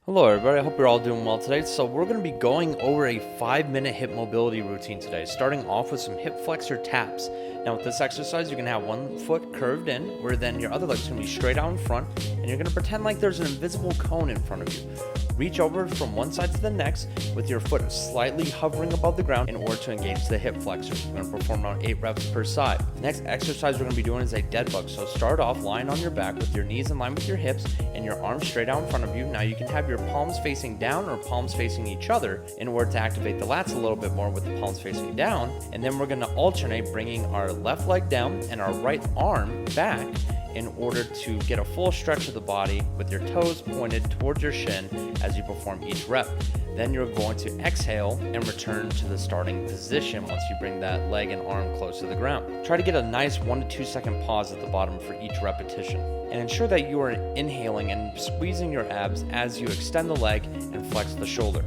Hello everybody, I hope you're all doing well today. So we're going to be going over a 5-minute hip mobility routine today, starting off with some hip flexor taps. Now with this exercise, you're going to have one foot curved in, where then your other leg's going to be straight out in front, and you're going to pretend like there's an invisible cone in front of you. Reach over from one side to the next with your foot slightly hovering above the ground in order to engage the hip flexors. We're going to perform around 8 reps per side. The next exercise we're going to be doing is a dead bug. So start off lying on your back with your knees in line with your hips and your arms straight out in front of you. Now you can have your palms facing down or palms facing each other in order to activate the lats a little bit more with the palms facing down. And then we're going to alternate bringing our left leg down and our right arm back in order to get a full stretch of the body with your toes pointed towards your shin as you perform each rep. Then you're going to exhale and return to the starting position once you bring that leg and arm close to the ground. Try to get a nice 1 to 2 second pause at the bottom for each repetition. And ensure that you are inhaling and squeezing your abs as you extend the leg and flex the shoulder.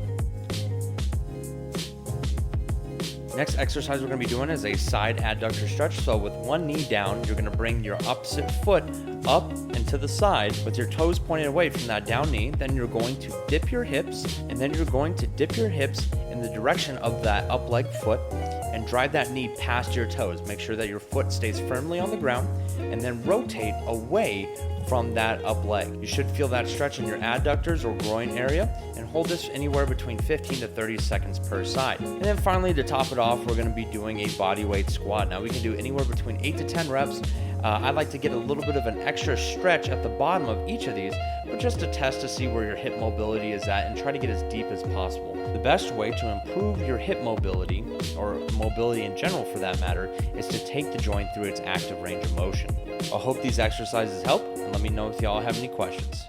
Next exercise we're going to be doing is a side adductor stretch. So with one knee down, you're going to bring your opposite foot up and to the side with your toes pointed away from that down knee. Then you're going to dip your hips, and then you're going to dip your hips in the direction of that up leg foot and drive that knee past your toes. Make sure that your foot stays firmly on the ground and then rotate away from that up leg. You should feel that stretch in your adductors or groin area, and hold this anywhere between 15 to 30 seconds per side. And then finally, to top it off, we're going to be doing a body weight squat. Now we can do anywhere between 8 to 10 reps. I like to get a little bit of an extra stretch at the bottom of each of these, but just to test to see where your hip mobility is at and try to get as deep as possible. The best way to improve your hip mobility, or mobility in general for that matter, is to take the joint through its active range of motion. I hope these exercises help, and let me know if y'all have any questions.